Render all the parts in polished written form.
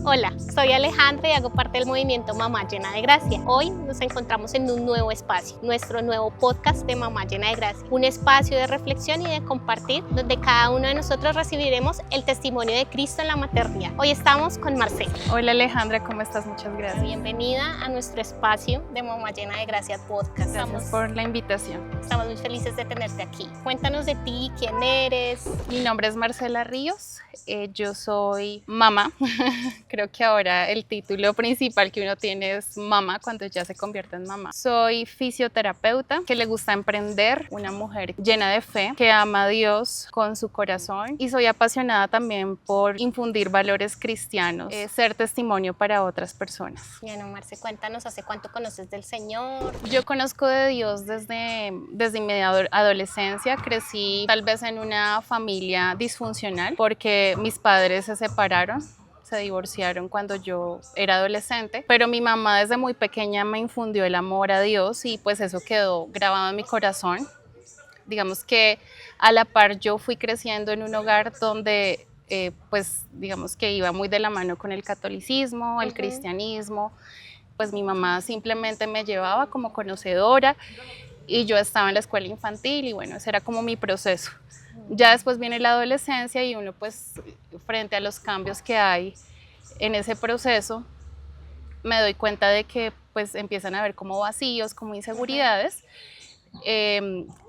Hola, soy Alejandra y hago parte del movimiento Mamá Llena de Gracia. Hoy nos encontramos en un nuevo espacio, nuestro nuevo podcast de Mamá Llena de Gracia. Un espacio de reflexión y de compartir, donde cada uno de nosotros recibiremos el testimonio de Cristo en la maternidad. Hoy estamos con Marcela. Hola Alejandra, ¿cómo estás? Muchas gracias. Bienvenida a nuestro espacio de Mamá Llena de Gracia podcast. Gracias por la invitación. Estamos muy felices de tenerte aquí. Cuéntanos de ti, quién eres. Mi nombre es Marcela Ríos, yo soy mamá. Creo que ahora el título principal que uno tiene es mamá cuando ya se convierte en mamá. Soy fisioterapeuta que le gusta emprender, una mujer llena de fe, que ama a Dios con su corazón, y soy apasionada también por infundir valores cristianos, ser testimonio para otras personas. Bueno, Marce, cuéntanos, ¿hace cuánto conoces del Señor? Yo conozco de Dios desde mi adolescencia. Crecí tal vez en una familia disfuncional porque mis padres se separaron. Se divorciaron cuando yo era adolescente, pero mi mamá desde muy pequeña me infundió el amor a Dios y pues eso quedó grabado en mi corazón. Digamos que a la par yo fui creciendo en un hogar donde pues digamos que iba muy de la mano con el catolicismo, el cristianismo. Pues mi mamá simplemente me llevaba como conocedora y yo estaba en la escuela infantil y bueno, ese era como mi proceso. Ya después viene la adolescencia y uno pues frente a los cambios que hay en ese proceso me doy cuenta de que pues empiezan a haber como vacíos, como inseguridades,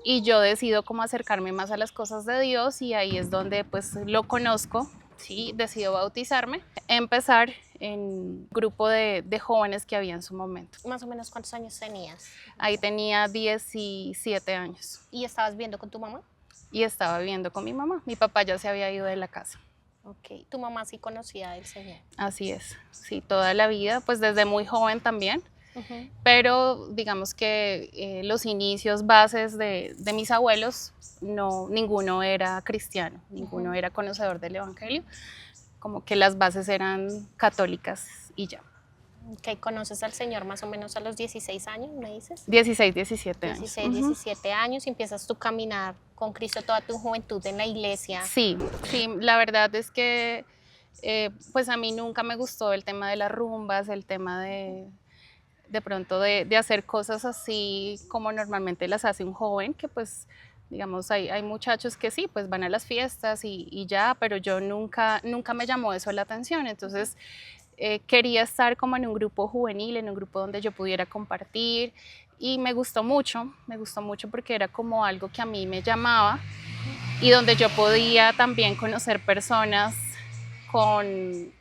y yo decido como acercarme más a las cosas de Dios y ahí es donde pues lo conozco, ¿sí? Decido bautizarme, empezar en grupo de jóvenes que había en su momento. Más o menos, ¿cuántos años tenías? Ahí tenía 17 años. ¿Y estabas viviendo con tu mamá? Y estaba viviendo con mi mamá. Mi papá ya se había ido de la casa. Ok, ¿tu mamá sí conocía del Señor? Así es, sí, toda la vida, pues desde muy joven también. Pero digamos que los inicios, bases de mis abuelos, no, ninguno era cristiano, ninguno era conocedor del Evangelio, como que las bases eran católicas y ya. Ok, ¿conoces al Señor más o menos a los 16 años, me dices? 16, 17 años. 16, 17 años y empiezas tu caminar con Cristo toda tu juventud en la iglesia. Sí, sí, la verdad es que pues a mí nunca me gustó el tema de las rumbas, el tema de pronto de hacer cosas así como normalmente las hace un joven, que pues digamos hay muchachos que sí, pues van a las fiestas y ya, pero yo nunca me llamó eso la atención, entonces quería estar como en un grupo juvenil, en un grupo donde yo pudiera compartir y me gustó mucho porque era como algo que a mí me llamaba y donde yo podía también conocer personas con,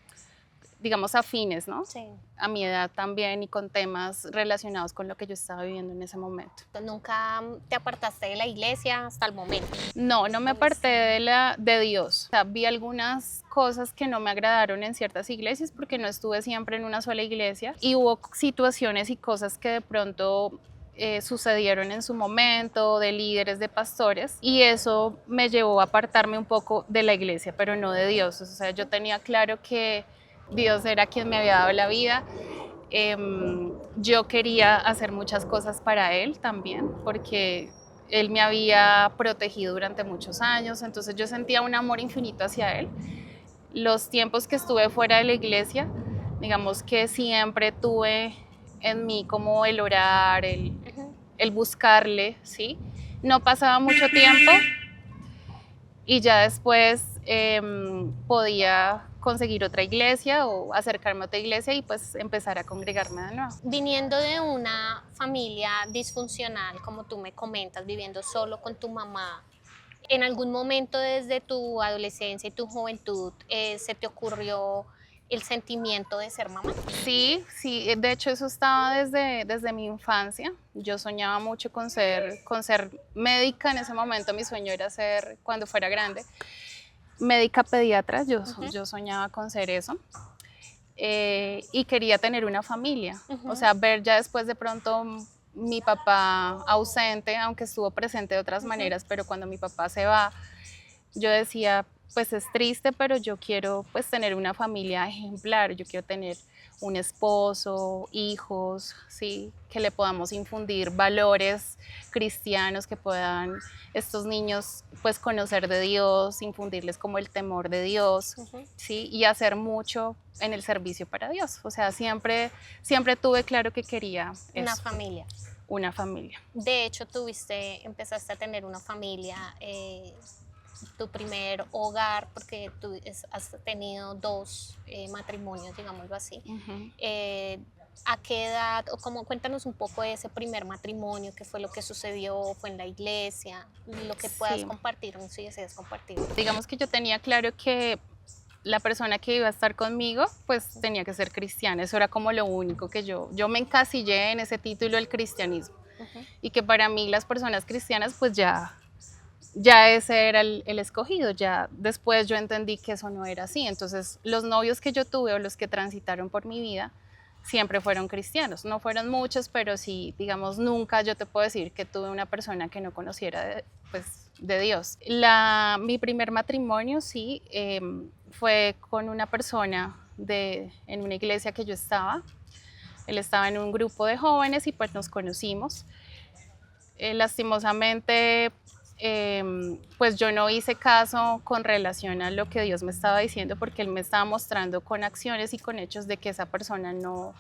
digamos, afines, ¿no? Sí. A mi edad también y con temas relacionados con lo que yo estaba viviendo en ese momento. ¿Nunca te apartaste de la iglesia hasta el momento? No, no me aparté de Dios. O sea, vi algunas cosas que no me agradaron en ciertas iglesias porque no estuve siempre en una sola iglesia y hubo situaciones y cosas que de pronto sucedieron en su momento, de líderes, de pastores, y eso me llevó a apartarme un poco de la iglesia, pero no de Dios. O sea, yo tenía claro que Dios era quien me había dado la vida. Yo quería hacer muchas cosas para Él también, porque Él me había protegido durante muchos años, entonces yo sentía un amor infinito hacia Él. Los tiempos que estuve fuera de la iglesia, digamos que siempre tuve en mí como el orar, el buscarle, ¿sí? No pasaba mucho tiempo y ya después podía conseguir otra iglesia o acercarme a otra iglesia y pues empezar a congregarme de nuevo. Viniendo de una familia disfuncional, como tú me comentas, viviendo solo con tu mamá, ¿en algún momento desde tu adolescencia y tu juventud se te ocurrió el sentimiento de ser mamá? Sí, sí, de hecho eso estaba desde mi infancia. Yo soñaba mucho con ser médica. En ese momento mi sueño era ser, cuando fuera grande, médica pediatra. Yo soñaba con ser eso. Y quería tener una familia. O sea, ver ya después de pronto mi papá ausente, aunque estuvo presente de otras maneras, pero cuando mi papá se va, yo decía, pues es triste, pero yo quiero pues tener una familia ejemplar, yo quiero tener un esposo, hijos, ¿sí? Que le podamos infundir valores cristianos, que puedan estos niños pues conocer de Dios, infundirles como el temor de Dios, ¿sí? Y hacer mucho en el servicio para Dios. O sea, siempre tuve claro que quería Una eso, familia. una familia. De hecho, empezaste a tener una familia, tu primer hogar, porque has tenido dos matrimonios, digámoslo así. Ujú. ¿A qué edad, o cómo, cuéntanos un poco de ese primer matrimonio, qué fue lo que sucedió, fue en la iglesia, lo que puedas Sí, compartir, no sé si deseas compartir? digamos que yo tenía claro que la persona que iba a estar conmigo, pues tenía que ser cristiana. Eso era como lo único que yo me encasillé en ese título del cristianismo. Ujú. Y que para mí las personas cristianas, pues ya ese era el escogido. Ya después yo entendí que eso no era así. Entonces los novios que yo tuve o los que transitaron por mi vida siempre fueron cristianos. No fueron muchos, pero sí, digamos, nunca yo te puedo decir que tuve una persona que no conociera de Dios. Mi primer matrimonio, sí, fue con una persona en una iglesia que yo estaba. Él estaba en un grupo de jóvenes y pues nos conocimos. Lastimosamente, pues yo no hice caso con relación a lo que Dios me estaba diciendo, porque Él me estaba mostrando con acciones y con hechos de que esa persona no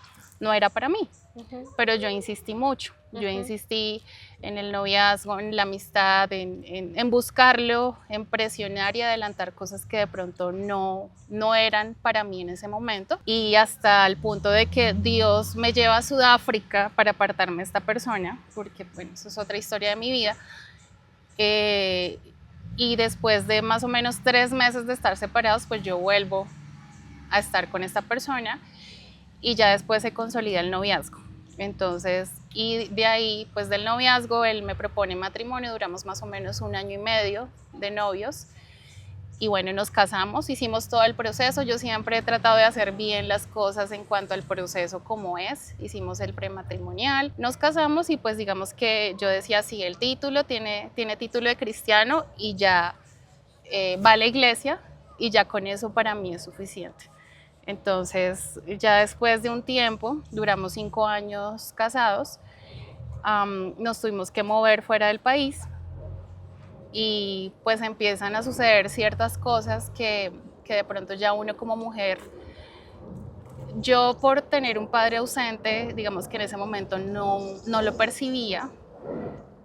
era para mí. Ujú. Pero yo insistí mucho, yo Ujú. insistí en el noviazgo, en la amistad, en buscarlo, en presionar y adelantar cosas que de pronto no eran para mí en ese momento. Y hasta el punto de que Dios me lleva a Sudáfrica para apartarme de esta persona, porque bueno, eso es otra historia de mi vida. Eh, y después de más o menos 3 meses de estar separados, pues yo vuelvo a estar con esta persona y ya después se consolida el noviazgo. Entonces, y de ahí, pues del noviazgo, él me propone matrimonio, duramos más o menos 1 año y medio de novios. Y bueno, nos casamos, hicimos todo el proceso. Yo siempre he tratado de hacer bien las cosas en cuanto al proceso como es. Hicimos el prematrimonial, nos casamos y pues digamos que yo decía, sí, el título tiene título de cristiano y ya va a la iglesia y ya con eso para mí es suficiente. Entonces, ya después de un tiempo, duramos 5 años casados, nos tuvimos que mover fuera del país y pues empiezan a suceder ciertas cosas que de pronto ya uno como mujer, yo por tener un padre ausente, digamos que en ese momento no lo percibía,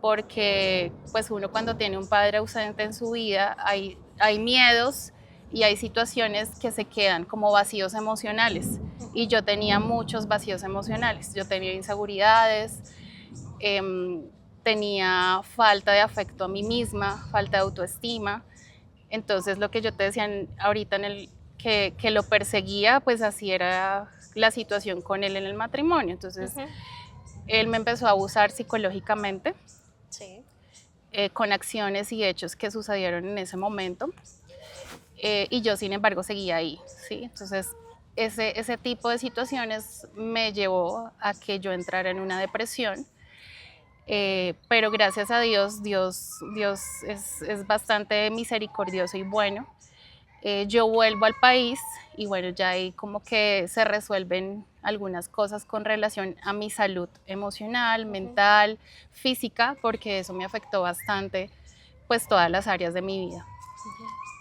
porque pues uno cuando tiene un padre ausente en su vida hay miedos y hay situaciones que se quedan como vacíos emocionales. Y yo tenía muchos vacíos emocionales, yo tenía inseguridades, eh, tenía falta de afecto a mí misma, falta de autoestima. Entonces lo que yo te decía ahorita que lo perseguía, pues así era la situación con él en el matrimonio. Entonces Ujú. él me empezó a abusar psicológicamente, Sí. con acciones y hechos que sucedieron en ese momento, y yo sin embargo seguía ahí, ¿sí? Entonces ese tipo de situaciones me llevó a que yo entrara en una depresión, pero gracias a Dios es bastante misericordioso y bueno. Yo vuelvo al país y bueno, ya ahí como que se resuelven algunas cosas con relación a mi salud emocional, Ujú. mental, física, porque eso me afectó bastante, pues todas las áreas de mi vida.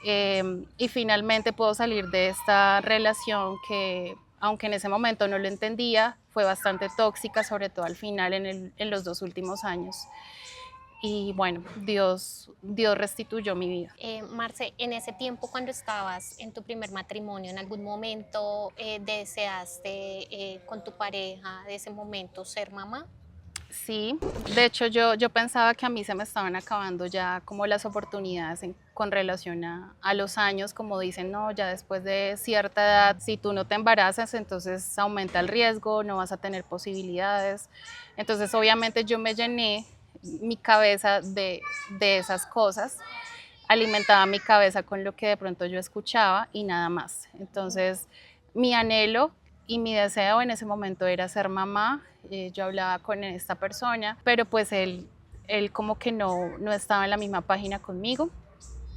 Ujú. Y finalmente puedo salir de esta relación que, aunque en ese momento no lo entendía, fue bastante tóxica, sobre todo al final, en los 2 últimos años. Y bueno, Dios restituyó mi vida. Marce, en ese tiempo cuando estabas en tu primer matrimonio, ¿en algún momento deseaste con tu pareja de ese momento ser mamá? Sí, de hecho yo pensaba que a mí se me estaban acabando ya como las oportunidades con relación a los años, como dicen, no, ya después de cierta edad, si tú no te embarazas, entonces aumenta el riesgo, no vas a tener posibilidades. Entonces obviamente yo me llené mi cabeza de esas cosas, alimentaba mi cabeza con lo que de pronto yo escuchaba y nada más. Entonces mi anhelo y mi deseo en ese momento era ser mamá. Yo hablaba con esta persona, pero pues él como que no estaba en la misma página conmigo.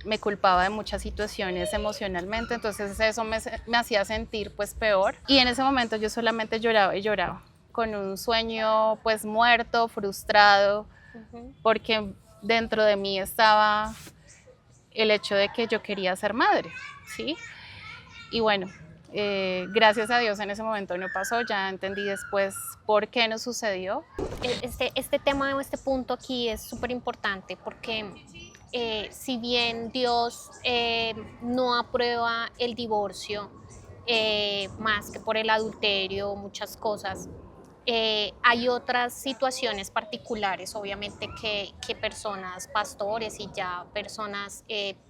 me culpaba de muchas situaciones emocionalmente, entonces eso me hacía sentir pues peor. Y en ese momento yo solamente lloraba y lloraba, con un sueño pues muerto, frustrado, porque dentro de mí estaba el hecho de que yo quería ser madre, ¿sí? Y bueno, gracias a Dios en ese momento no pasó, ya entendí después por qué no sucedió. Este tema o este punto aquí es súper importante porque si bien Dios no aprueba el divorcio más que por el adulterio, muchas cosas, hay otras situaciones particulares, obviamente, que personas, pastores y ya personas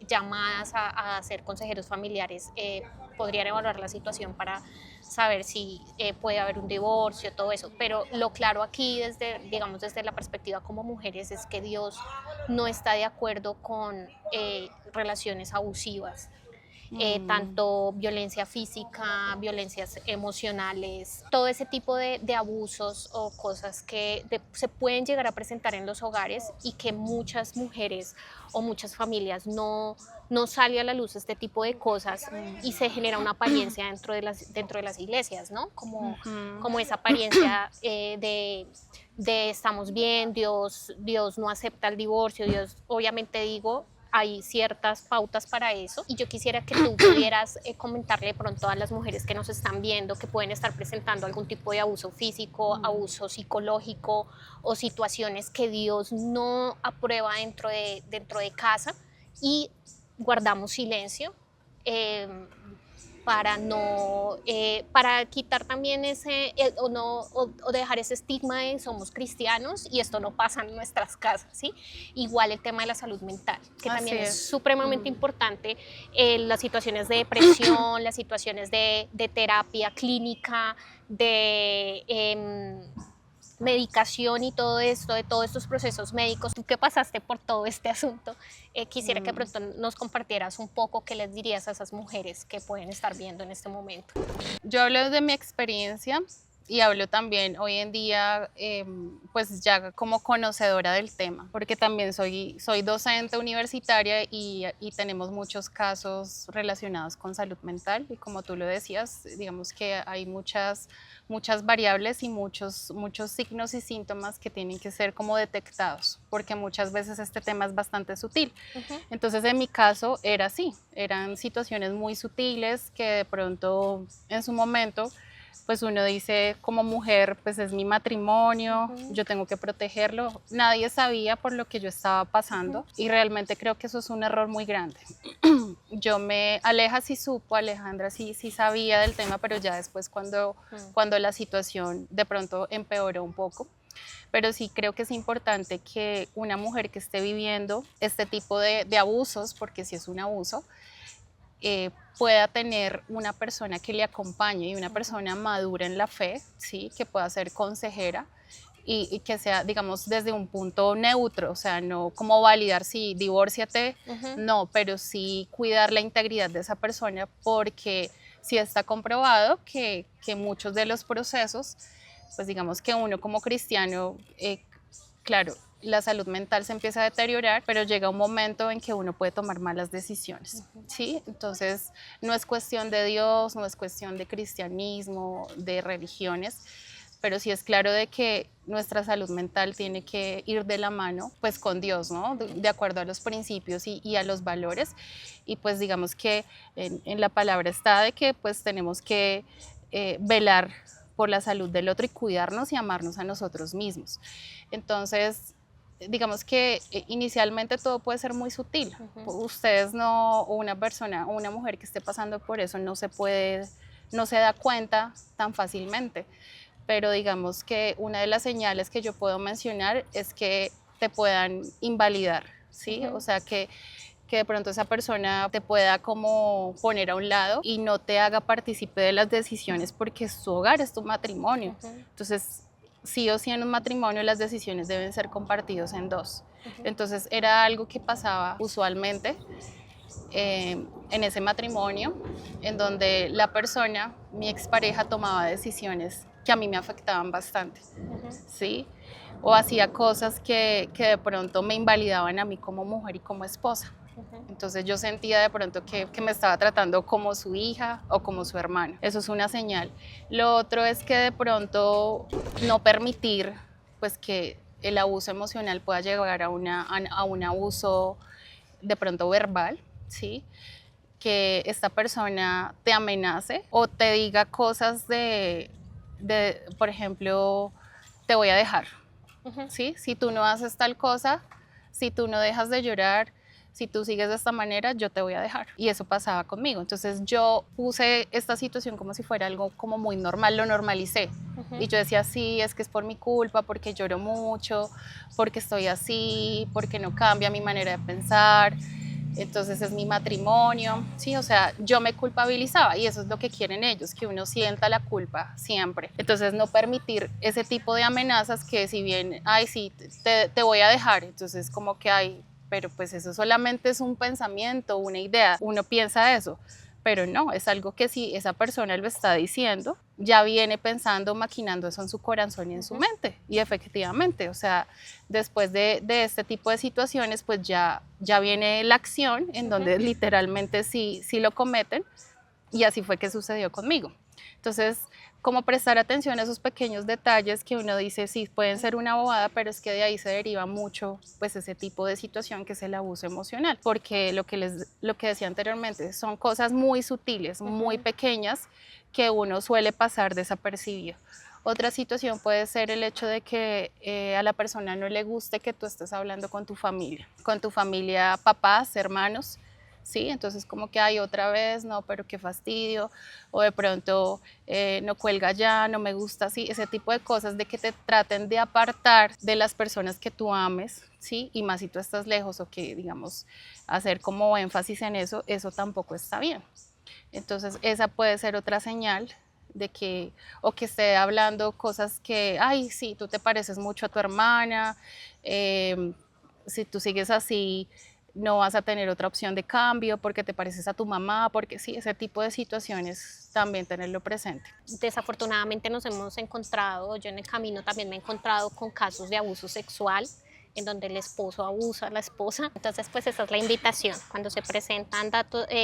llamadas a ser consejeros familiares podrían evaluar la situación para saber si puede haber un divorcio, todo eso. Pero lo claro aquí, desde, digamos, desde la perspectiva como mujeres, es que Dios no está de acuerdo con relaciones abusivas. Tanto violencia física, violencias emocionales, todo ese tipo de abusos o cosas que se pueden llegar a presentar en los hogares y que muchas mujeres o muchas familias no sale a la luz este tipo de cosas y se genera una apariencia dentro de las iglesias, ¿no? Como esa apariencia de estamos bien, Dios no acepta el divorcio, Dios, obviamente digo, hay ciertas pautas para eso y yo quisiera que tú pudieras comentarle de pronto a las mujeres que nos están viendo que pueden estar presentando algún tipo de abuso físico, abuso psicológico o situaciones que Dios no aprueba dentro de casa y guardamos silencio para quitar también ese o dejar ese estigma de somos cristianos y esto no pasa en nuestras casas, ¿sí? Igual el tema de la salud mental, que también es supremamente importante, las situaciones de depresión, las situaciones de terapia clínica, de medicación y todo esto, de todos estos procesos médicos. Tú que pasaste por todo este asunto, quisiera que pronto nos compartieras un poco qué les dirías a esas mujeres que pueden estar viendo en este momento. Yo hablo de mi experiencia y hablo también hoy en día, pues ya como conocedora del tema, porque también soy docente universitaria y tenemos muchos casos relacionados con salud mental y como tú lo decías, digamos que hay muchas variables y muchos signos y síntomas que tienen que ser como detectados, porque muchas veces este tema es bastante sutil. Entonces en mi caso era así, eran situaciones muy sutiles que de pronto en su momento pues uno dice como mujer, pues es mi matrimonio, yo tengo que protegerlo. Nadie sabía por lo que yo estaba pasando y realmente creo que eso es un error muy grande. Aleja sí supo, Alejandra sí sabía del tema, pero ya después cuando la situación de pronto empeoró un poco. Pero sí creo que es importante que una mujer que esté viviendo este tipo de abusos, porque sí es un abuso, pueda tener una persona que le acompañe y una persona madura en la fe, ¿sí? Que pueda ser consejera y que sea, digamos, desde un punto neutro, o sea, no como validar si divórciate, no, pero sí cuidar la integridad de esa persona porque sí está comprobado que muchos de los procesos, pues digamos que uno como cristiano, claro, la salud mental se empieza a deteriorar, pero llega un momento en que uno puede tomar malas decisiones, ¿sí? Entonces, no es cuestión de Dios, no es cuestión de cristianismo, de religiones, pero sí es claro de que nuestra salud mental tiene que ir de la mano, pues, con Dios, ¿no? De acuerdo a los principios y a los valores, y pues digamos que en la palabra está de que pues tenemos que velar por la salud del otro y cuidarnos y amarnos a nosotros mismos. Entonces, digamos que inicialmente todo puede ser muy sutil. Ustedes no, o una persona, o una mujer que esté pasando por eso no se da cuenta tan fácilmente. Pero digamos que una de las señales que yo puedo mencionar es que te puedan invalidar, ¿sí? O sea, que de pronto esa persona te pueda como poner a un lado y no te haga partícipe de las decisiones porque es tu hogar, es tu matrimonio. Entonces, sí o sí en un matrimonio las decisiones deben ser compartidas en dos. Entonces era algo que pasaba usualmente en ese matrimonio, en donde la persona, mi expareja, tomaba decisiones que a mí me afectaban bastante, ¿sí? O hacía cosas que de pronto me invalidaban a mí como mujer y como esposa. Entonces yo sentía de pronto que me estaba tratando como su hija o como su hermana. Eso es una señal. Lo otro es que de pronto no permitir pues que el abuso emocional pueda llegar a un abuso de pronto verbal, ¿sí? Que esta persona te amenace o te diga cosas por ejemplo, te voy a dejar, ¿sí? Si tú no haces tal cosa, si tú no dejas de llorar, si tú sigues de esta manera, yo te voy a dejar. Y eso pasaba conmigo. Entonces yo puse esta situación como si fuera algo como muy normal, lo normalicé. Y yo decía, sí, es que es por mi culpa, porque lloro mucho, porque estoy así, porque no cambia mi manera de pensar. Entonces es mi matrimonio, sí, o sea, yo me culpabilizaba y eso es lo que quieren ellos, que uno sienta la culpa siempre. Entonces no permitir ese tipo de amenazas que si bien, ay, sí, te voy a dejar, entonces como que hay, pero pues eso solamente es un pensamiento, una idea, uno piensa eso, pero no, es algo que si esa persona lo está diciendo, ya viene pensando, maquinando eso en su corazón y en su mente. Y efectivamente, o sea, después de este tipo de situaciones, pues ya viene la acción en donde literalmente sí lo cometen y así fue que sucedió conmigo. Entonces, como prestar atención a esos pequeños detalles que uno dice, sí, pueden ser una bobada, pero es que de ahí se deriva mucho, pues, ese tipo de situación que es el abuso emocional, porque lo que decía anteriormente, son cosas muy sutiles, muy pequeñas, que uno suele pasar desapercibido. Otra situación puede ser el hecho de que a la persona no le guste que tú estés hablando con tu familia, papás, hermanos, ¿sí? Entonces como que hay otra vez, no, pero qué fastidio, o de pronto no cuelga ya, no me gusta así, ese tipo de cosas de que te traten de apartar de las personas que tú ames, ¿sí? Y más si tú estás lejos o que, digamos, hacer como énfasis en eso, eso tampoco está bien. Entonces esa puede ser otra señal de que, o que esté hablando cosas que, ay, sí, tú te pareces mucho a tu hermana, si tú sigues así, no vas a tener otra opción de cambio porque te pareces a tu mamá, porque sí, ese tipo de situaciones también tenerlo presente. Desafortunadamente nos hemos encontrado, yo en el camino también me he encontrado con casos de abuso sexual en donde el esposo abusa a la esposa. Entonces, pues esa es la invitación. Cuando se presentan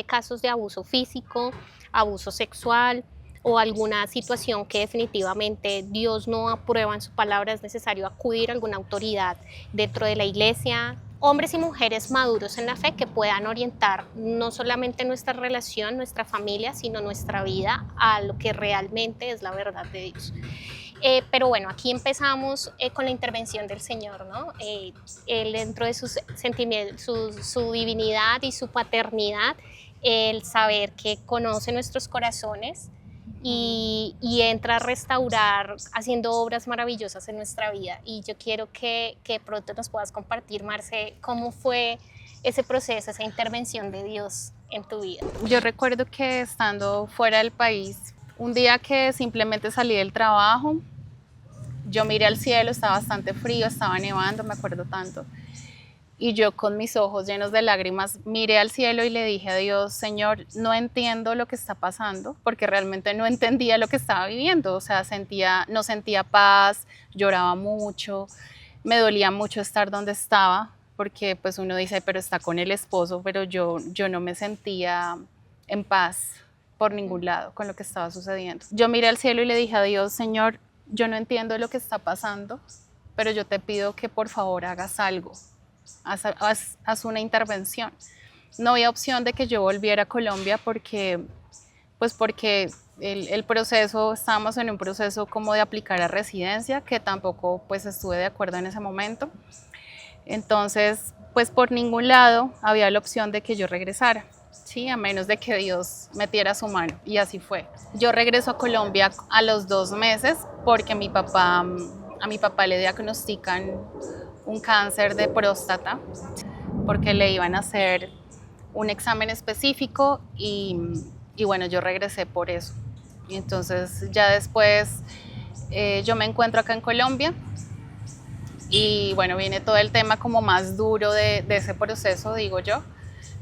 casos de abuso físico, abuso sexual o alguna situación que definitivamente Dios no aprueba en su palabra, es necesario acudir a alguna autoridad dentro de la iglesia, hombres y mujeres maduros en la fe que puedan orientar no solamente nuestra relación, nuestra familia, sino nuestra vida a lo que realmente es la verdad de Dios. Pero bueno, aquí empezamos con la intervención del Señor, ¿no? Él dentro de sus sentimientos, su divinidad y su paternidad, el saber que conoce nuestros corazones y entra a restaurar haciendo obras maravillosas en nuestra vida. Y yo quiero que pronto nos puedas compartir, Marce, cómo fue ese proceso, esa intervención de Dios en tu vida. Yo recuerdo que estando fuera del país, un día que simplemente salí del trabajo, yo miré al cielo, estaba bastante frío, estaba nevando, me acuerdo tanto. Y yo con mis ojos llenos de lágrimas miré al cielo y le dije a Dios, Señor, no entiendo lo que está pasando, porque realmente no entendía lo que estaba viviendo. O sea, no sentía paz, lloraba mucho, me dolía mucho estar donde estaba, porque pues uno dice, pero está con el esposo, pero yo no me sentía en paz por ningún lado con lo que estaba sucediendo. Yo miré al cielo y le dije a Dios, Señor, yo no entiendo lo que está pasando, pero yo te pido que por favor hagas algo, haz una intervención. No había opción de que yo volviera a Colombia porque el proceso, estábamos en un proceso como de aplicar a residencia, que tampoco pues estuve de acuerdo en ese momento. Entonces, pues por ningún lado había la opción de que yo regresara, ¿sí? A menos de que Dios metiera su mano, y así fue. Yo regreso a Colombia a los 2 meses porque a mi papá le diagnostican un cáncer de próstata, porque le iban a hacer un examen específico y bueno, yo regresé por eso. Y entonces ya después yo me encuentro acá en Colombia y bueno, viene todo el tema como más duro de ese proceso, digo yo,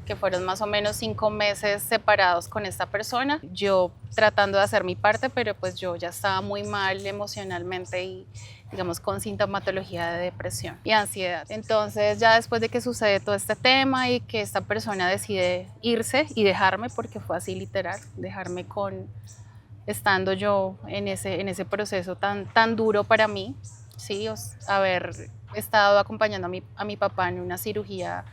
que fueron más o menos 5 meses separados con esta persona, yo tratando de hacer mi parte, pero pues yo ya estaba muy mal emocionalmente y digamos con sintomatología de depresión y ansiedad. Entonces ya después de que sucede todo este tema y que esta persona decide irse y dejarme, porque fue así literal, dejarme estando yo en ese proceso tan duro para mí, sí, haber estado acompañando a mi papá en una cirugía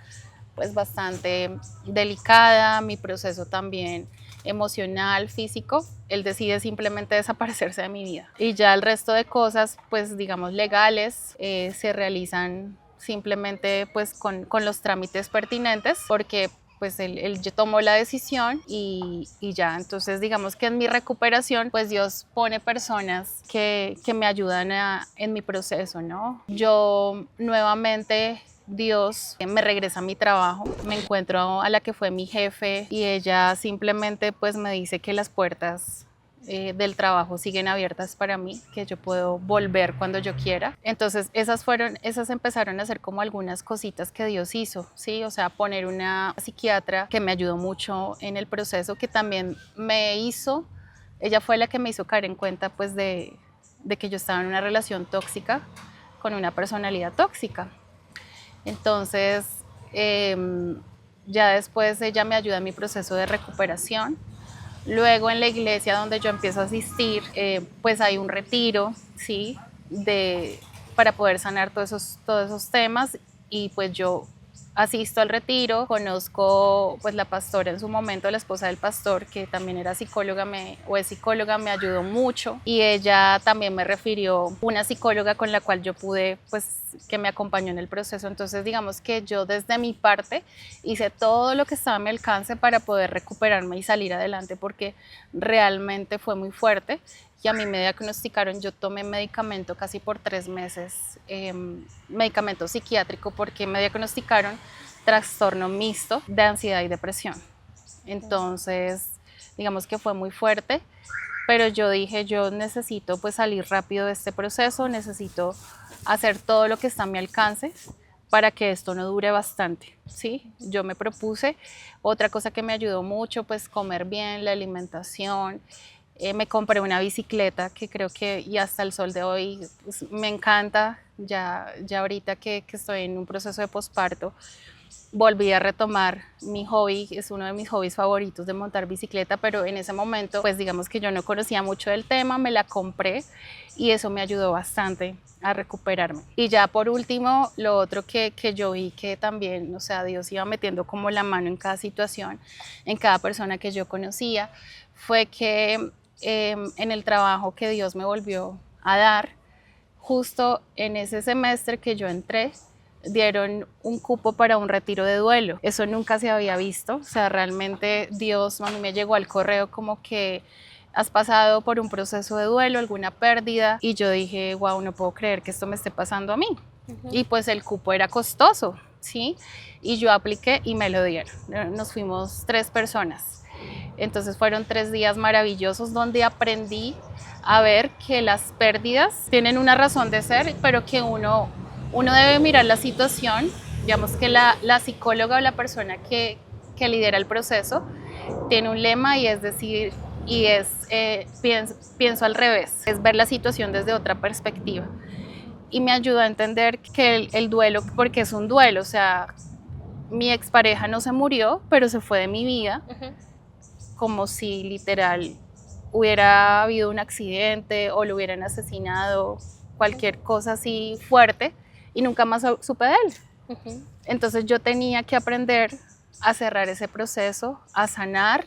pues bastante delicada, mi proceso también emocional, físico, él decide simplemente desaparecerse de mi vida. Y ya el resto de cosas, pues digamos legales, se realizan simplemente pues con los trámites pertinentes, porque pues él tomó la decisión y ya. Entonces digamos que en mi recuperación pues Dios pone personas que me ayudan en mi proceso, ¿no? Yo nuevamente Dios me regresa a mi trabajo, me encuentro a la que fue mi jefe y ella simplemente pues me dice que las puertas del trabajo siguen abiertas para mí, que yo puedo volver cuando yo quiera. Entonces esas empezaron a ser como algunas cositas que Dios hizo, ¿sí? O sea, poner una psiquiatra que me ayudó mucho en el proceso, que también ella fue la que me hizo caer en cuenta pues de que yo estaba en una relación tóxica con una personalidad tóxica. Entonces, ya después ella me ayuda en mi proceso de recuperación. Luego en la iglesia donde yo empiezo a asistir, pues hay un retiro, ¿sí? Para poder sanar todos esos temas y pues yo asisto al retiro, conozco pues la pastora en su momento, la esposa del pastor, que también era psicóloga es psicóloga, me ayudó mucho y ella también me refirió una psicóloga con la cual yo pude, pues que me acompañó en el proceso. Entonces digamos que yo desde mi parte hice todo lo que estaba a mi alcance para poder recuperarme y salir adelante, porque realmente fue muy fuerte. Y a mí me diagnosticaron, yo tomé medicamento casi por 3 meses, medicamento psiquiátrico, porque me diagnosticaron trastorno mixto de ansiedad y depresión. Entonces, digamos que fue muy fuerte, pero yo dije, yo necesito pues salir rápido de este proceso, necesito hacer todo lo que está a mi alcance para que esto no dure bastante, ¿sí? Yo me propuse, otra cosa que me ayudó mucho, pues comer bien, la alimentación. Me compré una bicicleta que creo que y hasta el sol de hoy pues, me encanta, ya ahorita que estoy en un proceso de posparto, volví a retomar mi hobby, es uno de mis hobbies favoritos de montar bicicleta, pero en ese momento pues digamos que yo no conocía mucho del tema, me la compré y eso me ayudó bastante a recuperarme. Y ya por último, lo otro que yo vi que también, o sea, Dios iba metiendo como la mano en cada situación, en cada persona que yo conocía, fue que en el trabajo que Dios me volvió a dar, justo en ese semestre que yo entré, dieron un cupo para un retiro de duelo. Eso nunca se había visto, o sea, realmente Dios a mí me llegó al correo como que has pasado por un proceso de duelo, alguna pérdida, y yo dije, wow, no puedo creer que esto me esté pasando a mí. Y pues el cupo era costoso, ¿sí? Y yo apliqué y me lo dieron. Nos fuimos 3 personas. Entonces fueron 3 días maravillosos donde aprendí a ver que las pérdidas tienen una razón de ser, pero que uno debe mirar la situación. Digamos que la psicóloga o la persona que lidera el proceso tiene un lema y es decir, pienso al revés, es ver la situación desde otra perspectiva. Y me ayudó a entender que el duelo, porque es un duelo, o sea, mi expareja no se murió, pero se fue de mi vida, como si literal hubiera habido un accidente o lo hubieran asesinado, cualquier cosa así fuerte, y nunca más supe de él. Entonces yo tenía que aprender a cerrar ese proceso, a sanar,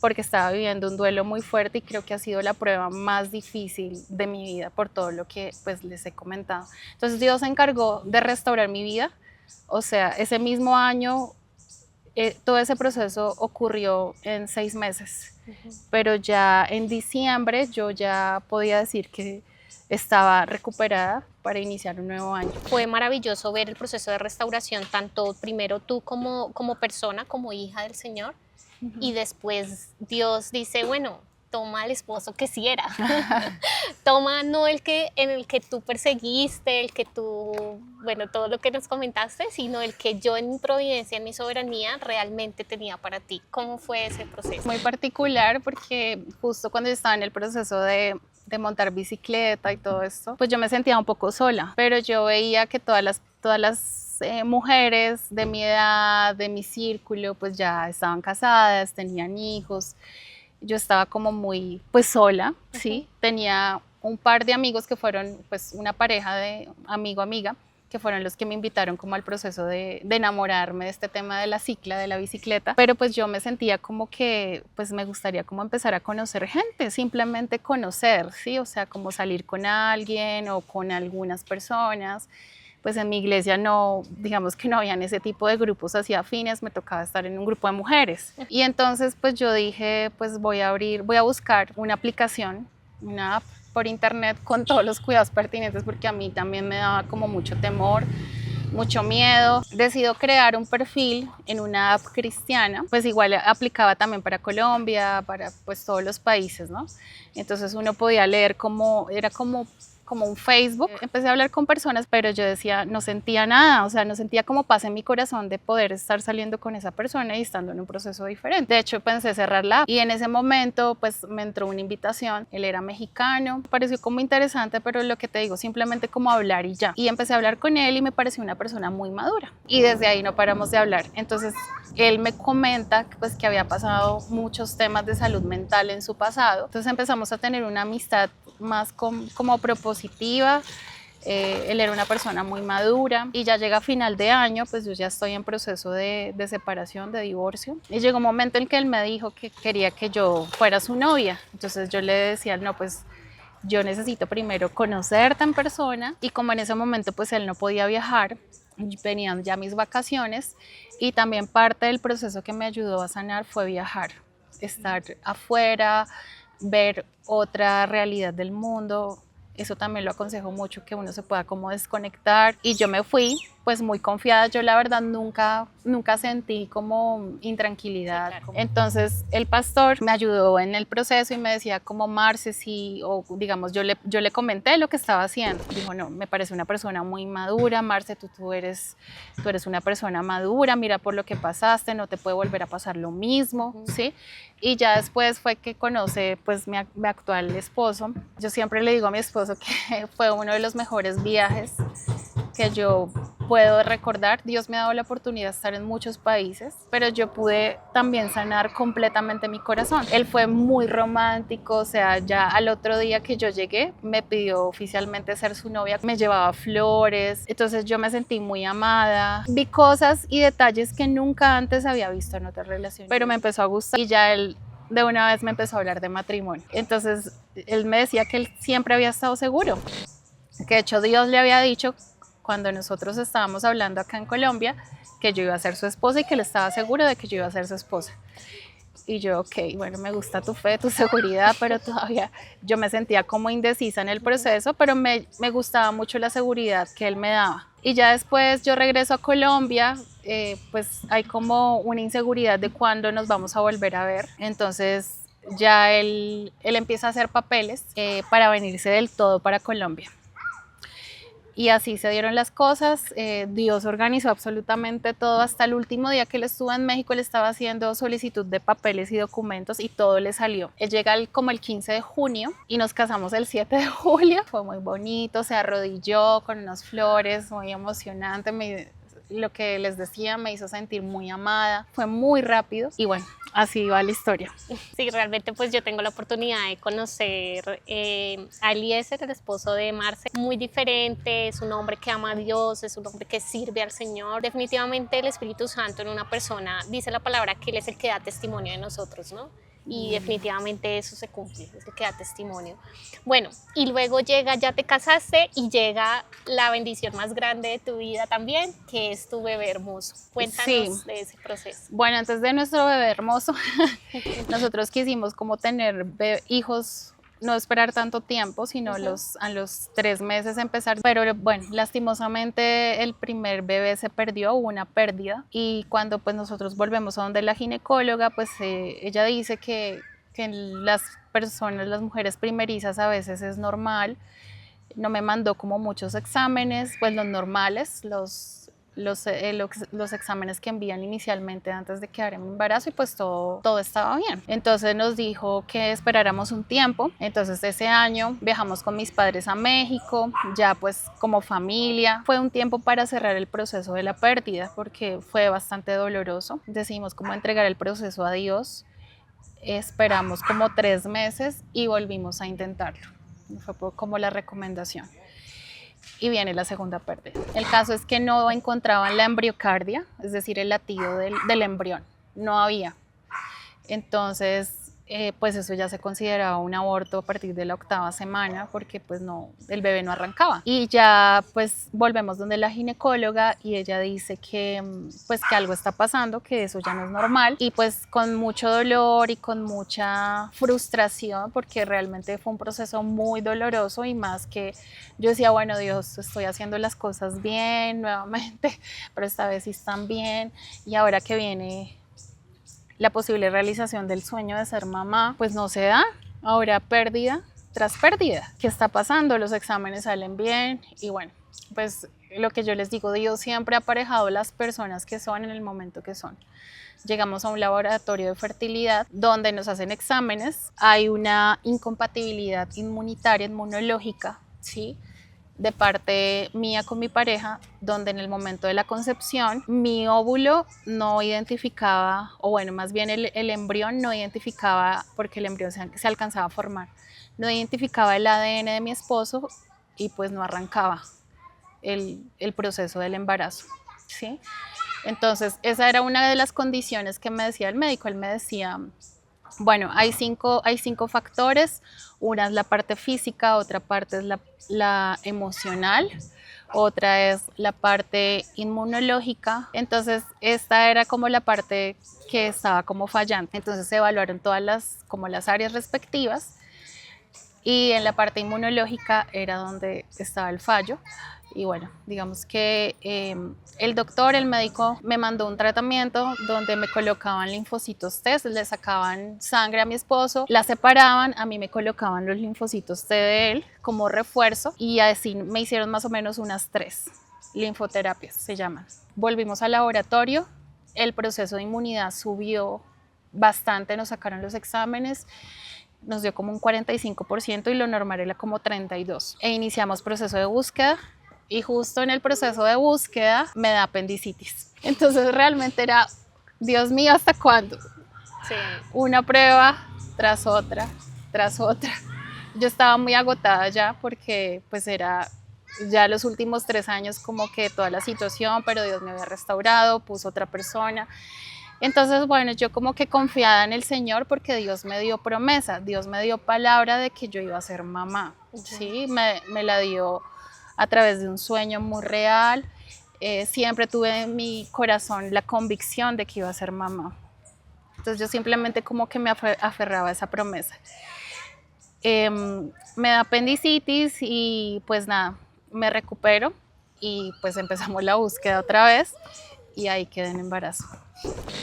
porque estaba viviendo un duelo muy fuerte y creo que ha sido la prueba más difícil de mi vida por todo lo que pues les he comentado. Entonces Dios se encargó de restaurar mi vida, o sea, ese mismo año todo ese proceso ocurrió en 6 meses, pero ya en diciembre yo ya podía decir que estaba recuperada para iniciar un nuevo año. Fue maravilloso ver el proceso de restauración, tanto primero tú como persona, como hija del Señor, y después Dios dice, bueno, toma el esposo que sí era. Toma no el que, en el que tú perseguiste, el que tú, bueno, todo lo que nos comentaste, sino el que yo en mi providencia, en mi soberanía, realmente tenía para ti. ¿Cómo fue ese proceso? Muy particular porque justo cuando yo estaba en el proceso de montar bicicleta y todo esto, pues yo me sentía un poco sola, pero yo veía que todas las mujeres de mi edad, de mi círculo, pues ya estaban casadas, tenían hijos. Yo estaba como muy, pues sola, ¿sí? Tenía un par de amigos que fueron, pues una pareja de amigo-amiga, que fueron los que me invitaron como al proceso de enamorarme de este tema de la cicla, de la bicicleta, pero pues yo me sentía como que pues me gustaría como empezar a conocer gente, simplemente conocer, ¿sí? O sea, como salir con alguien o con algunas personas. Pues en mi iglesia no, digamos que no habían ese tipo de grupos así afines, me tocaba estar en un grupo de mujeres. Y entonces pues yo dije, pues voy a buscar una aplicación, una app por internet con todos los cuidados pertinentes porque a mí también me daba como mucho temor, mucho miedo. Decido crear un perfil en una app cristiana, pues igual aplicaba también para Colombia, para pues todos los países, ¿no? Entonces uno podía leer como, era como un Facebook. Empecé a hablar con personas, pero yo decía, no sentía nada, o sea, no sentía como paz en mi corazón de poder estar saliendo con esa persona y estando en un proceso diferente. De hecho, pensé cerrarla y en ese momento, pues me entró una invitación. Él era mexicano, me pareció como interesante, pero lo que te digo, simplemente como hablar y ya. Y empecé a hablar con él y me pareció una persona muy madura. Y desde ahí no paramos de hablar. Entonces, él me comenta pues que había pasado muchos temas de salud mental en su pasado. Entonces empezamos a tener una amistad más como propositiva. Él era una persona muy madura y ya llega a final de año, pues yo ya estoy en proceso de separación, de divorcio. Y llegó un momento en que él me dijo que quería que yo fuera su novia. Entonces yo le decía, no, pues yo necesito primero conocerte en persona. Y como en ese momento pues él no podía viajar, venían ya mis vacaciones y también parte del proceso que me ayudó a sanar fue viajar, estar afuera, ver otra realidad del mundo. Eso también lo aconsejo mucho, que uno se pueda como desconectar. Y yo me fui pues muy confiada. Yo la verdad nunca sentí como intranquilidad. Sí, claro. Entonces el pastor me ayudó en el proceso y me decía como Marce, sí, o digamos yo le comenté lo que estaba haciendo. Dijo, no, me parece una persona muy madura, Marce, tú eres una persona madura, mira por lo que pasaste, no te puede volver a pasar lo mismo, ¿sí? Y ya después fue que conoce pues mi actual esposo. Yo siempre le digo a mi esposo que fue uno de los mejores viajes que yo puedo recordar. Dios me ha dado la oportunidad de estar en muchos países, pero yo pude también sanar completamente mi corazón. Él fue muy romántico, o sea, ya al otro día que yo llegué, me pidió oficialmente ser su novia, me llevaba flores, entonces yo me sentí muy amada. Vi cosas y detalles que nunca antes había visto en otra relación, pero me empezó a gustar y ya él de una vez me empezó a hablar de matrimonio. Entonces él me decía que él siempre había estado seguro, que de hecho Dios le había dicho cuando nosotros estábamos hablando acá en Colombia que yo iba a ser su esposa y que él estaba seguro de que yo iba a ser su esposa. Y yo, ok, bueno, me gusta tu fe, tu seguridad, pero todavía yo me sentía como indecisa en el proceso, pero me gustaba mucho la seguridad que él me daba. Y ya después yo regreso a Colombia, pues hay como una inseguridad de cuándo nos vamos a volver a ver. Entonces ya él empieza a hacer papeles para venirse del todo para Colombia. Y así se dieron las cosas. Dios organizó absolutamente todo. Hasta el último día que él estuvo en México, él estaba haciendo solicitud de papeles y documentos y todo le salió. Él llega como el 15 de junio y nos casamos el 7 de julio. Fue muy bonito, se arrodilló con unas flores, muy emocionante. Lo que les decía me hizo sentir muy amada. Fue muy rápido y bueno, así va la historia. Sí, realmente pues yo tengo la oportunidad de conocer a Eliezer, el esposo de Marce. Muy diferente, es un hombre que ama a Dios, es un hombre que sirve al Señor. Definitivamente el Espíritu Santo en una persona, dice la palabra que Él es el que da testimonio de nosotros, ¿no? Y definitivamente eso se cumple, es el que da testimonio. Bueno, y luego llega, ya te casaste y llega la bendición más grande de tu vida también, que es tu bebé hermoso. Cuéntanos de ese proceso. Bueno, antes de nuestro bebé hermoso, nosotros quisimos como tener hijos, no esperar tanto tiempo, sino a los 3 meses empezar. Pero bueno, lastimosamente el primer bebé se perdió, hubo una pérdida. Y cuando pues nosotros volvemos a donde la ginecóloga, pues ella dice que en las personas, las mujeres primerizas a veces es normal. No me mandó como muchos exámenes, pues los normales, los exámenes que envían inicialmente antes de quedar en embarazo, y pues todo estaba bien. Entonces nos dijo que esperáramos un tiempo. Entonces ese año viajamos con mis padres a México, ya pues como familia. Fue un tiempo para cerrar el proceso de la pérdida porque fue bastante doloroso. Decidimos como entregar el proceso a Dios. Esperamos como 3 meses y volvimos a intentarlo. Fue como la recomendación. Y viene la segunda pérdida. El caso es que no encontraban la embriocardia, es decir, el latido del embrión. No había. Entonces, pues eso ya se consideraba un aborto a partir de la 8ª semana porque pues no, el bebé no arrancaba. Y ya pues volvemos donde la ginecóloga y ella dice que pues que algo está pasando, que eso ya no es normal, y pues con mucho dolor y con mucha frustración porque realmente fue un proceso muy doloroso, y más que yo decía, bueno, Dios, estoy haciendo las cosas bien nuevamente, pero esta vez sí están bien, y ahora que viene la posible realización del sueño de ser mamá, pues no se da. Ahora pérdida tras pérdida. ¿Qué está pasando? Los exámenes salen bien y bueno, pues lo que yo les digo, Dios siempre ha aparejado las personas que son en el momento que son. Llegamos a un laboratorio de fertilidad donde nos hacen exámenes. Hay una incompatibilidad inmunológica, ¿sí?, de parte mía con mi pareja, donde en el momento de la concepción mi óvulo no identificaba, o bueno, más bien el embrión no identificaba, porque el embrión se alcanzaba a formar, no identificaba el ADN de mi esposo y pues no arrancaba el proceso del embarazo, ¿sí? Entonces esa era una de las condiciones que me decía el médico. Él me decía, bueno, hay cinco factores. Una es la parte física, otra parte es la emocional, otra es la parte inmunológica. Entonces esta era como la parte que estaba como fallando. Entonces se evaluaron todas las áreas respectivas, y en la parte inmunológica era donde estaba el fallo. Y bueno, digamos que el médico me mandó un tratamiento donde me colocaban linfocitos T, le sacaban sangre a mi esposo, la separaban, a mí me colocaban los linfocitos T de él como refuerzo, y así me hicieron más o menos unas 3 linfoterapias, se llaman. Volvimos al laboratorio, el proceso de inmunidad subió bastante, nos sacaron los exámenes, nos dio como un 45% y lo normal era como 32%. E iniciamos proceso de búsqueda. Y justo en el proceso de búsqueda me da apendicitis. Entonces realmente era, Dios mío, ¿hasta cuándo? Sí. Una prueba tras otra, tras otra. Yo estaba muy agotada ya porque pues era ya los últimos 3 años como que toda la situación, pero Dios me había restaurado, puso otra persona. Entonces, bueno, yo como que confiada en el Señor porque Dios me dio promesa, Dios me dio palabra de que yo iba a ser mamá, ¿sí? Me la dio a través de un sueño muy real. Siempre tuve en mi corazón la convicción de que iba a ser mamá. Entonces yo simplemente como que me aferraba a esa promesa. Me da apendicitis y pues nada, me recupero y pues empezamos la búsqueda otra vez y ahí quedé en embarazo.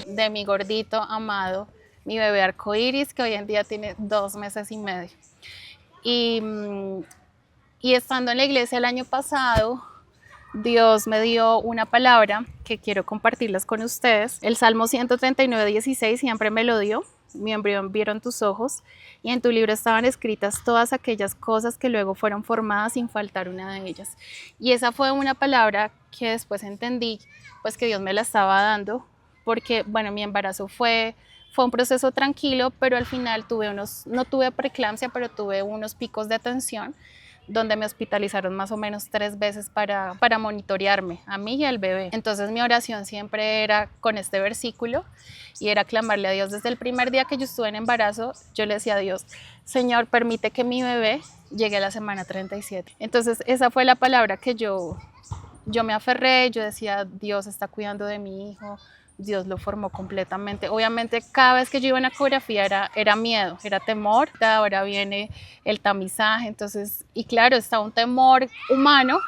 De mi gordito amado, mi bebé arcoíris, que hoy en día tiene 2 meses y medio. Y estando en la iglesia el año pasado, Dios me dio una palabra que quiero compartirlas con ustedes. El Salmo 139:16 siempre me lo dio. Mi embrión vieron tus ojos y en tu libro estaban escritas todas aquellas cosas que luego fueron formadas sin faltar una de ellas. Y esa fue una palabra que después entendí pues que Dios me la estaba dando porque, bueno, mi embarazo fue un proceso tranquilo, pero al final no tuve preeclampsia, pero tuve unos picos de tensión donde me hospitalizaron más o menos 3 veces para monitorearme a mí y al bebé. Entonces mi oración siempre era con este versículo y era clamarle a Dios. Desde el primer día que yo estuve en embarazo, yo le decía a Dios, Señor, permite que mi bebé llegue a la semana 37. Entonces esa fue la palabra que yo me aferré. Yo decía, Dios está cuidando de mi hijo, Dios lo formó completamente. Obviamente cada vez que yo iba a una ecografía era miedo, era temor. Ahora viene el tamizaje, entonces, y claro, está un temor humano,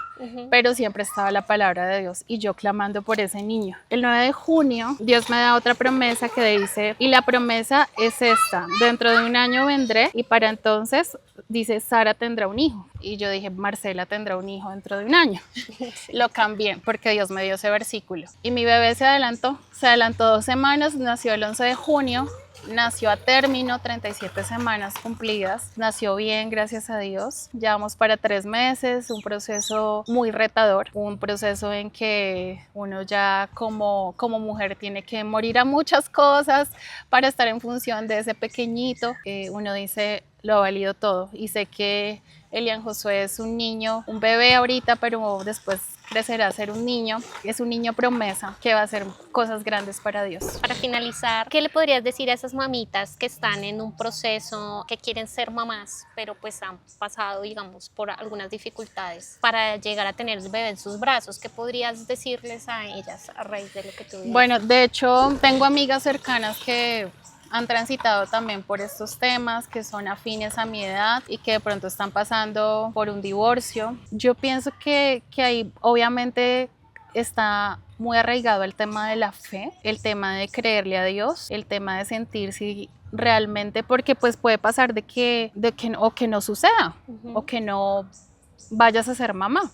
pero siempre estaba la palabra de Dios y yo clamando por ese niño. El 9 de junio, Dios me da otra promesa que dice, y la promesa es esta, dentro de un año vendré y para entonces, dice, Sara tendrá un hijo. Y yo dije, Marcela tendrá un hijo dentro de un año. Sí. Lo cambié porque Dios me dio ese versículo. Y mi bebé se adelantó 2 semanas, nació el 11 de junio. Nació a término, 37 semanas cumplidas, nació bien, gracias a Dios. Ya vamos para 3 meses, un proceso muy retador, un proceso en que uno ya como mujer tiene que morir a muchas cosas para estar en función de ese pequeñito. Uno dice, lo ha valido todo y sé que Elian Josué es un niño, un bebé ahorita, pero después crecerá a ser un niño. Es un niño promesa que va a hacer cosas grandes para Dios. Para finalizar, ¿qué le podrías decir a esas mamitas que están en un proceso, que quieren ser mamás, pero pues han pasado, digamos, por algunas dificultades para llegar a tener el bebé en sus brazos? ¿Qué podrías decirles a ellas a raíz de lo que tú dices? Bueno, de hecho, tengo amigas cercanas que han transitado también por estos temas, que son afines a mi edad y que de pronto están pasando por un divorcio. Yo pienso que ahí obviamente está muy arraigado el tema de la fe, el tema de creerle a Dios, el tema de sentir si realmente, porque pues puede pasar de que no suceda, o que no vayas a ser mamá.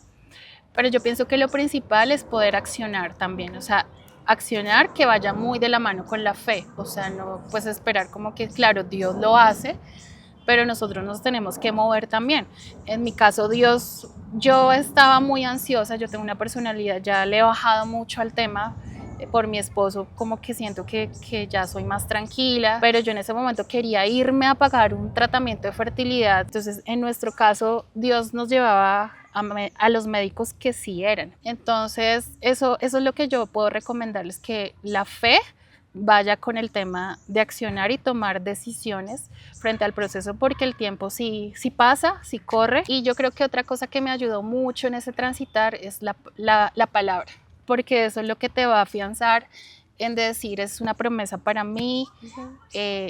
Pero yo pienso que lo principal es poder accionar también, o sea, accionar que vaya muy de la mano con la fe, o sea, no pues esperar como que, claro, Dios lo hace, pero nosotros nos tenemos que mover también. En mi caso, yo estaba muy ansiosa, yo tengo una personalidad, ya le he bajado mucho al tema por mi esposo, como que siento que ya soy más tranquila, pero yo en ese momento quería irme a pagar un tratamiento de fertilidad. Entonces, en nuestro caso, Dios nos llevaba a los médicos que sí eran. Entonces, eso es lo que yo puedo recomendarles, que la fe vaya con el tema de accionar y tomar decisiones frente al proceso, porque el tiempo sí pasa, sí corre. Y yo creo que otra cosa que me ayudó mucho en ese transitar es la palabra, porque eso es lo que te va a afianzar en decir, es una promesa para mí,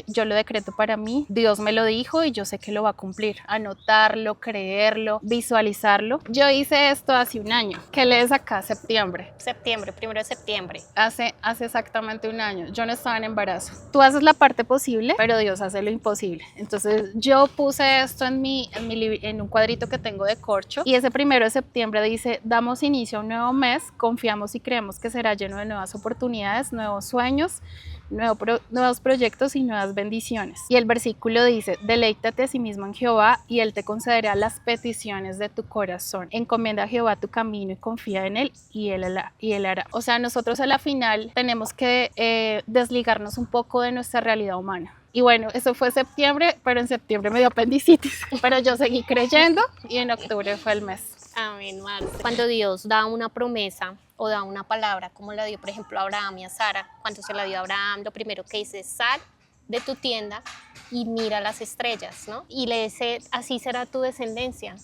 yo lo decreto para mí, Dios me lo dijo y yo sé que lo va a cumplir. Anotarlo, creerlo, visualizarlo. Yo hice esto hace un año. ¿Qué lees acá? Septiembre. Septiembre, 1 de septiembre. Hace exactamente un año. Yo no estaba en embarazo. Tú haces la parte posible, pero Dios hace lo imposible. Entonces yo puse esto en un cuadrito que tengo de corcho, y ese 1 de septiembre dice, damos inicio a un nuevo mes, confiamos y creemos que será lleno de nuevas oportunidades, nuevos sueños, nuevos proyectos y nuevas bendiciones. Y el versículo dice, deleítate a sí mismo en Jehová y Él te concederá las peticiones de tu corazón. Encomienda a Jehová tu camino y confía en Él y Él hará. O sea, nosotros a la final tenemos que desligarnos un poco de nuestra realidad humana. Y bueno, eso fue septiembre, pero en septiembre me dio apendicitis. Pero yo seguí creyendo y en octubre fue el mes. Amén, Marce. Cuando Dios da una promesa o da una palabra, como la dio por ejemplo a Abraham y a Sara, cuando se la dio a Abraham, lo primero que dice es, sal de tu tienda y mira las estrellas, ¿no? Y le dice, así será tu descendencia,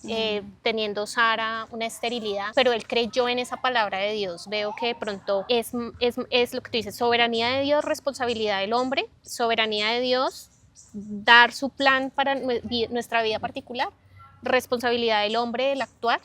teniendo Sara una esterilidad, pero él creyó en esa palabra de Dios. Veo que de pronto es lo que tú dices, soberanía de Dios, responsabilidad del hombre, soberanía de Dios, dar su plan para nuestra vida particular, responsabilidad del hombre, el actuar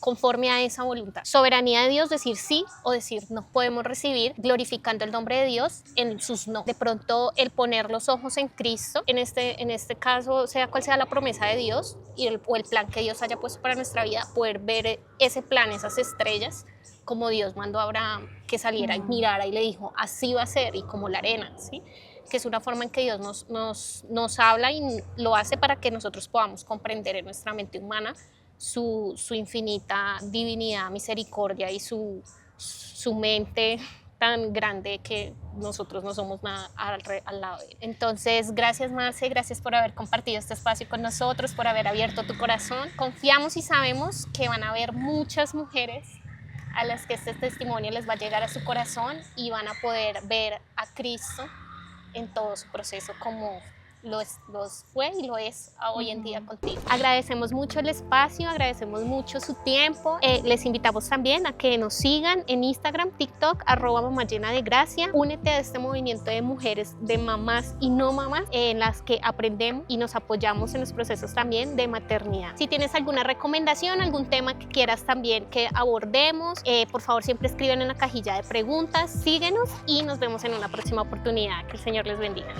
conforme a esa voluntad. Soberanía de Dios, decir sí o decir no. Podemos recibir glorificando el nombre de Dios en sus no. De pronto el poner los ojos en Cristo, en este caso, sea cual sea la promesa de Dios o el plan que Dios haya puesto para nuestra vida, poder ver ese plan, esas estrellas, como Dios mandó a Abraham que saliera y mirara y le dijo, así va a ser, y como la arena, ¿sí? Que es una forma en que Dios nos habla y lo hace para que nosotros podamos comprender en nuestra mente humana su infinita divinidad, misericordia y su mente tan grande que nosotros no somos nada al lado de él. Entonces, gracias Marce, gracias por haber compartido este espacio con nosotros, por haber abierto tu corazón. Confiamos y sabemos que van a haber muchas mujeres a las que este testimonio les va a llegar a su corazón y van a poder ver a Cristo en todo su proceso, como los fue y lo es hoy en día contigo. Agradecemos mucho el espacio, agradecemos mucho su tiempo. Les invitamos también a que nos sigan en Instagram, TikTok, @mamallena-de-gracia. Únete a este movimiento de mujeres, de mamás y no mamás, en las que aprendemos y nos apoyamos en los procesos también de maternidad. Si tienes alguna recomendación, algún tema que quieras también que abordemos, por favor siempre escriban en la cajilla de preguntas. Síguenos y nos vemos en una próxima oportunidad. Que el Señor les bendiga.